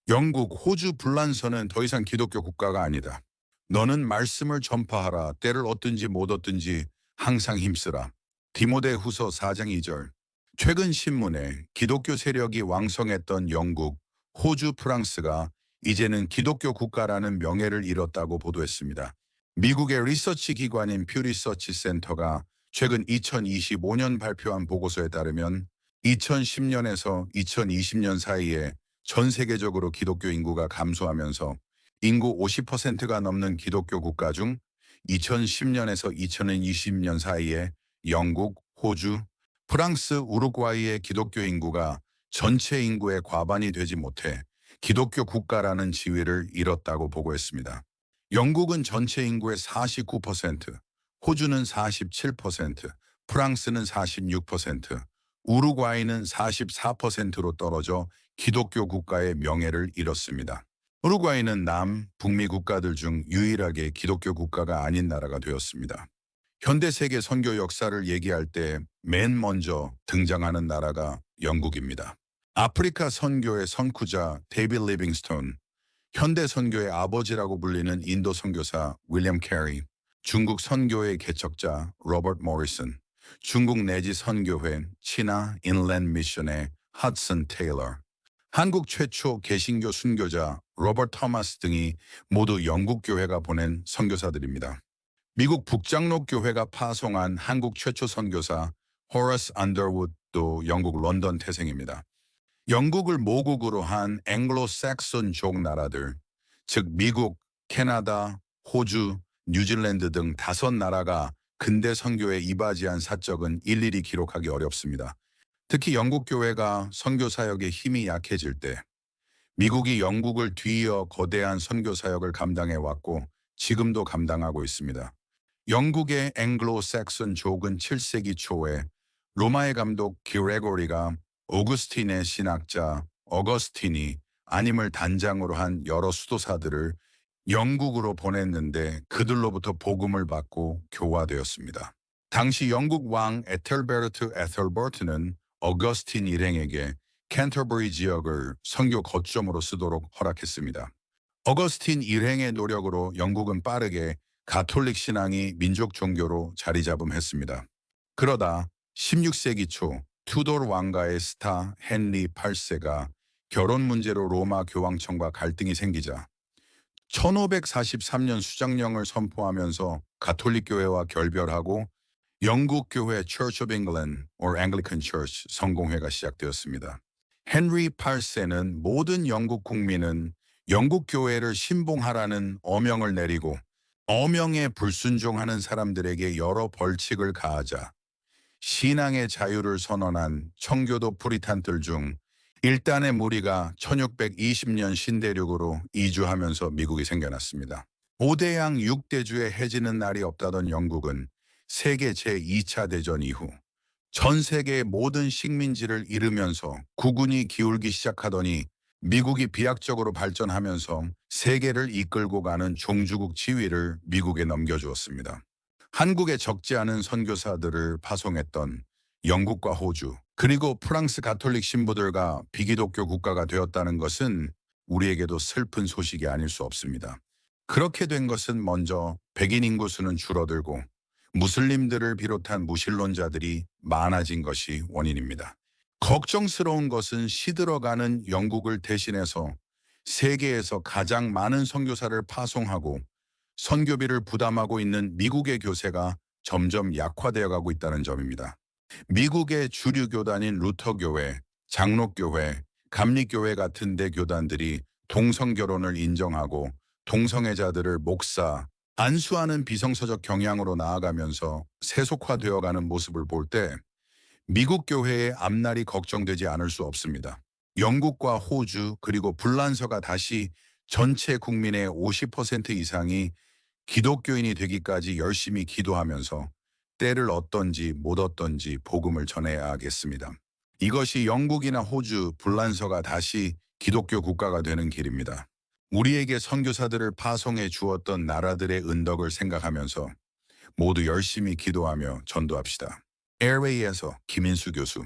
영국, 호주, 불란서는 더 이상 기독교 국가가 아니다. 너는 말씀을 전파하라. 때를 얻든지 못 얻든지 항상 힘쓰라. 디모데 후서 4장 2절. 최근 신문에 기독교 세력이 왕성했던 영국, 호주, 프랑스가 이제는 기독교 국가라는 명예를 잃었다고 보도했습니다. 미국의 리서치 기관인 퓨 리서치 센터가 최근 2025년 발표한 보고서에 따르면 2010년에서 2020년 사이에 전 세계적으로 기독교 인구가 감소하면서 인구 50%가 넘는 기독교 국가 중 2010년에서 2020년 사이에 영국, 호주, 프랑스, 우루과이의 기독교 인구가 전체 인구의 과반이 되지 못해 기독교 국가라는 지위를 잃었다고 보고했습니다. 영국은 전체 인구의 49%, 호주는 47%, 프랑스는 46%, 우루과이는 44%로 떨어져 기독교 국가의 명예를 잃었습니다. 우루과이는 남, 북미 국가들 중 유일하게 기독교 국가가 아닌 나라가 되었습니다. 현대 세계 선교 역사를 얘기할 때 맨 먼저 등장하는 나라가 영국입니다. 아프리카 선교의 선구자 데이빗 리빙스톤, 현대 선교의 아버지라고 불리는 인도 선교사 윌리엄 캐리, 중국 선교의 개척자 로버트 모리슨, 중국 내지 선교회 치나 인랜드 미션의 핫슨 테일러, 한국 최초 개신교 순교자 로버트 토마스 등이 모두 영국 교회가 보낸 선교사들입니다. 미국 북장로 교회가 파송한 한국 최초 선교사 호러스 언더우드도 영국 런던 태생입니다. 영국을 모국으로 한 앵글로색손족 나라들, 즉 미국, 캐나다, 호주, 뉴질랜드 등 5나라가 근대 선교에 이바지한 사적은 일일이 기록하기 어렵습니다. 특히 영국 교회가 선교 사역의 힘이 약해질 때 미국이 영국을 뒤이어 거대한 선교 사역을 감당해 왔고 지금도 감당하고 있습니다. 영국의 앵글로색손족은 7세기 초에 로마의 감독 기레고리가 오구스틴의 신학자 어거스틴이 안임을 단장으로 한 여러 수도사들을 영국으로 보냈는데 그들로부터 복음을 받고 교화되었습니다. 당시 영국 왕 에텔베르트 에셀버트는 어거스틴 일행에게 캔터버리 지역을 선교 거점으로 쓰도록 허락했습니다. 어거스틴 일행의 노력으로 영국은 빠르게 가톨릭 신앙이 민족 종교로 자리잡음했습니다. 그러다 16세기 초 투돌 왕가의 스타 헨리 8세가 결혼 문제로 로마 교황청과 갈등이 생기자 1543년 수장령을 선포하면서 가톨릭 교회와 결별하고 영국 교회 Church of England or Anglican Church 성공회가 시작되었습니다. 헨리 8세는 모든 영국 국민은 영국 교회를 신봉하라는 어명을 내리고 어명에 불순종하는 사람들에게 여러 벌칙을 가하자 신앙의 자유를 선언한 청교도 프리탄들 중 일단의 무리가 1620년 신대륙으로 이주하면서 미국이 생겨났습니다. 5대양 6대주에 해지는 날이 없다던 영국은 세계 제2차 대전 이후 전 세계의 모든 식민지를 잃으면서 국운이 기울기 시작하더니 미국이 비약적으로 발전하면서 세계를 이끌고 가는 종주국 지위를 미국에 넘겨주었습니다. 한국에 적지 않은 선교사들을 파송했던 영국과 호주, 그리고 프랑스 가톨릭 신부들과 비기독교 국가가 되었다는 것은 우리에게도 슬픈 소식이 아닐 수 없습니다. 그렇게 된 것은 먼저 백인 인구 수는 줄어들고 무슬림들을 비롯한 무신론자들이 많아진 것이 원인입니다. 걱정스러운 것은 시들어가는 영국을 대신해서 세계에서 가장 많은 선교사를 파송하고 선교비를 부담하고 있는 미국의 교세가 점점 약화되어 가고 있다는 점입니다. 미국의 주류 교단인 루터교회, 장로교회, 감리교회 같은 데 교단들이 동성결혼을 인정하고 동성애자들을 목사, 안수하는 비성서적 경향으로 나아가면서 세속화되어가는 모습을 볼 때 미국 교회의 앞날이 걱정되지 않을 수 없습니다. 영국과 호주 그리고 불란서가 다시 전체 국민의 50% 이상이 기독교인이 되기까지 열심히 기도하면서 때를 얻던지 못 얻던지 복음을 전해야 하겠습니다. 이것이 영국이나 호주, 불란서가 다시 기독교 국가가 되는 길입니다. 우리에게 선교사들을 파송해 주었던 나라들의 은덕을 생각하면서 모두 열심히 기도하며 전도합시다. 에어웨이에서 김인수 교수.